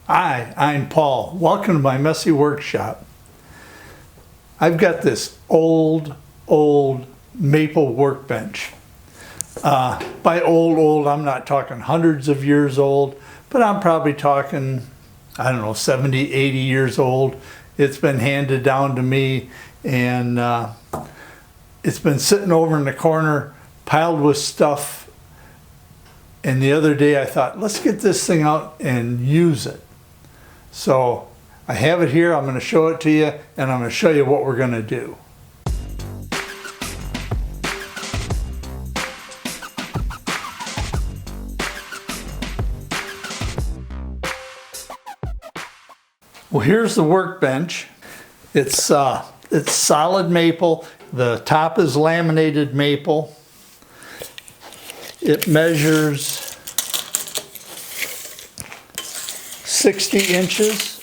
Hi, I'm Paul. Welcome to my messy workshop. I've got this old maple workbench. By old, I'm not talking hundreds of years old, but I'm probably talking, I don't know, 70, 80 years old. It's been handed down to me, and it's been sitting over in the corner, piled with stuff. And the other day I thought, let's get this thing out and use it. So I have it here, I'm going to show it to you, and I'm going to show you what we're going to do. Well, here's the workbench. It's solid maple. The top is laminated maple. It measures 60 inches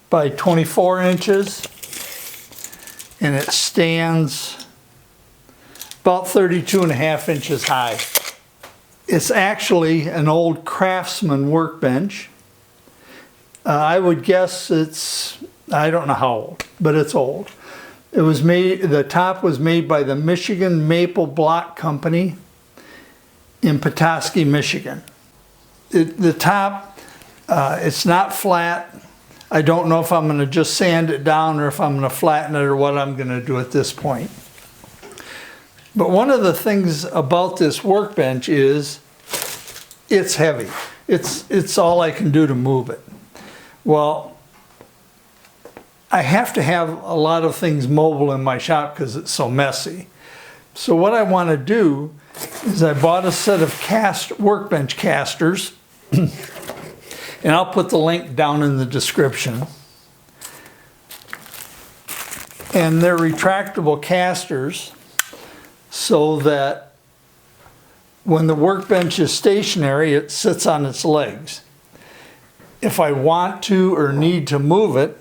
by 24 inches, and it stands about 32.5 inches high. It's actually an old Craftsman workbench. I would guess I don't know how old, but it's old. It was made, the top was made by the Michigan Maple Block Company in Petoskey, Michigan. The top, it's not flat. I don't know if I'm going to just sand it down or if I'm going to flatten it or what I'm going to do at this point. But one of the things about this workbench is it's heavy. It's all I can do to move it. Well, I have to have a lot of things mobile in my shop because it's so messy. So what I want to do is I bought a set of workbench casters, and I'll put the link down in the description. And they're retractable casters so that when the workbench is stationary, it sits on its legs. If I want to or need to move it,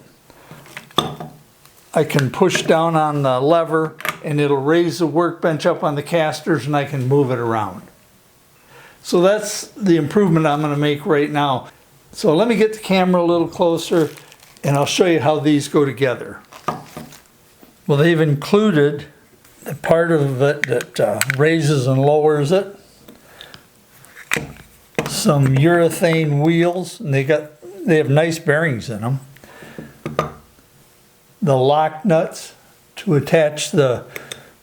I can push down on the lever and it'll raise the workbench up on the casters and I can move it around. So that's the improvement I'm going to make right now. So let me get the camera a little closer and I'll show you how these go together. Well, they've included the part of it that raises and lowers it, some urethane wheels, and they have nice bearings in them. The lock nuts to attach the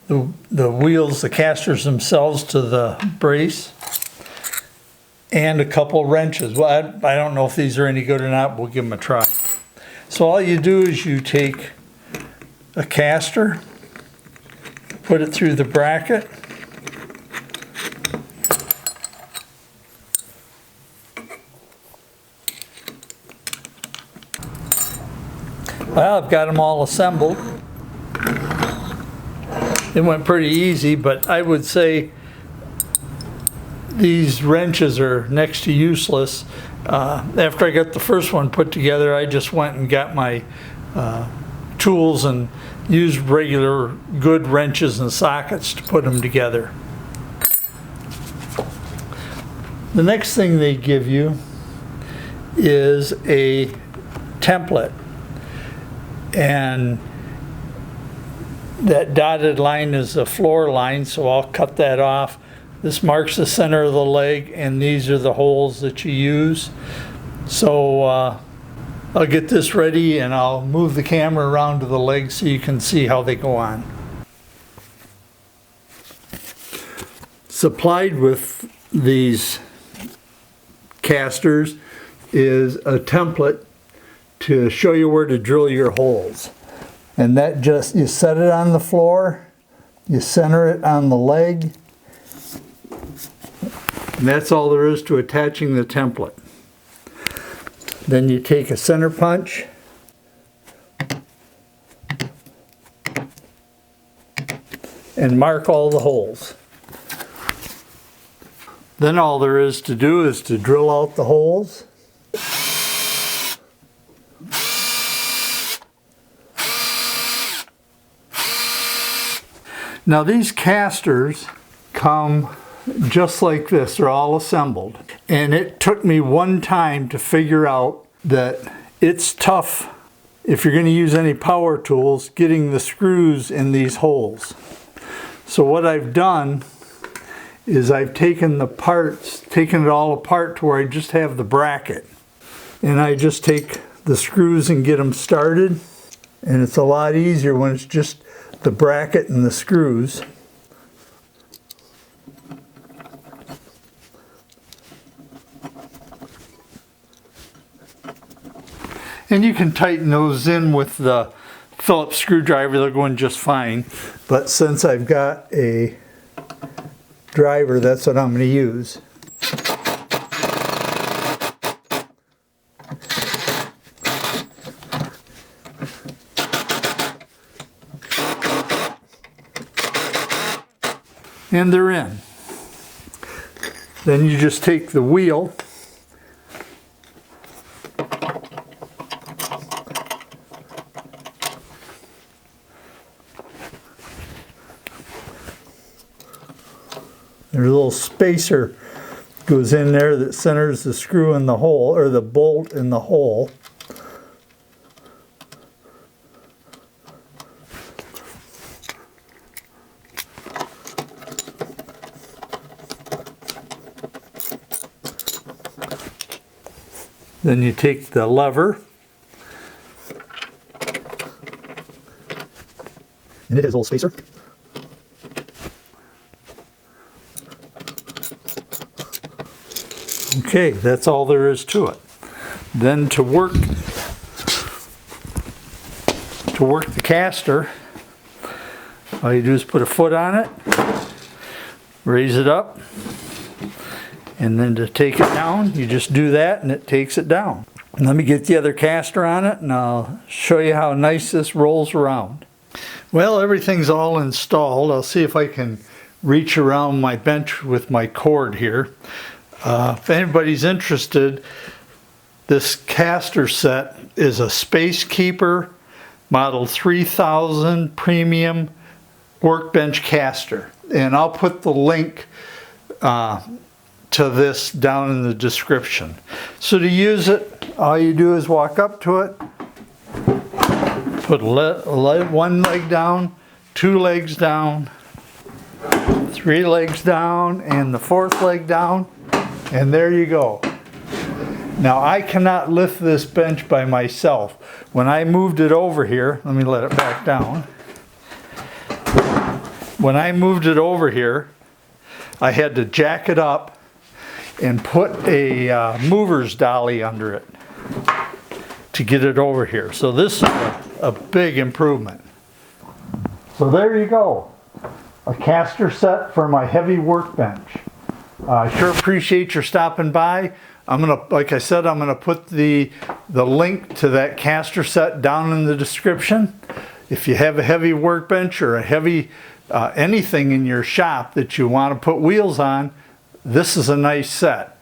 wheels, the casters themselves to the brace, and a couple wrenches. Well, I don't know if these are any good or not, but we'll give them a try. So all you do is you take a caster, put it through the bracket, well, I've got them all assembled. It went pretty easy, but I would say these wrenches are next to useless. After I got the first one put together, I just went and got my tools and used regular good wrenches and sockets to put them together. The next thing they give you is a template. And that dotted line is the floor line, so I'll cut that off. This marks the center of the leg, and these are the holes that you use. So I'll get this ready and I'll move the camera around to the legs so you can see how they go on. Supplied with these casters is a template to show you where to drill your holes. And that just, you set it on the floor, you center it on the leg, and that's all there is to attaching the template. Then you take a center punch, and mark all the holes. Then all there is to do is to drill out the holes. Now these casters come just like this. They're all assembled. And it took me one time to figure out that it's tough, if you're going to use any power tools, getting the screws in these holes. So what I've done is I've taken the parts, taken it all apart to where I just have the bracket. And I just take the screws and get them started. And it's a lot easier when it's just the bracket and the screws. And you can tighten those in with the Phillips screwdriver, they'll go in just fine. But since I've got a driver, that's what I'm going to use. And they're in. Then you just take the wheel there's a little spacer goes in there that centers the screw in the hole, or the bolt in the hole. Then you take the lever, and it has a little spacer. Okay, that's all there is to it. Then to work the caster, all you do is put a foot on it, raise it up, and then to take it down, you just do that and it takes it down. And let me get the other caster on it and I'll show you how nice this rolls around. Well, everything's all installed. I'll see if I can reach around my bench with my cord here. If anybody's interested, this caster set is a Space Keeper Model 3000 Premium Workbench Caster. And I'll put the link to this down in the description. So to use it, all you do is walk up to it, put one leg down, 2 legs down, 3 legs down, and the 4th leg down, and there you go. Now I cannot lift this bench by myself. When I moved it over here, let me let it back down. When I moved it over here, I had to jack it up and put a mover's dolly under it to get it over here. So this is a big improvement. So there you go. A caster set for my heavy workbench. I sure appreciate your stopping by. Like I said, I'm gonna put the link to that caster set down in the description. If you have a heavy workbench or a heavy anything in your shop that you want to put wheels on, this is a nice set.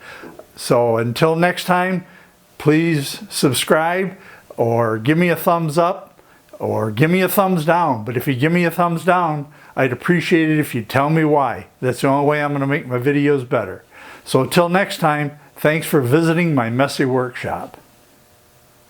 So until next time, please subscribe or give me a thumbs up or give me a thumbs down. But if you give me a thumbs down, I'd appreciate it if you tell me why. That's the only way I'm going to make my videos better. So until next time, thanks for visiting my messy workshop.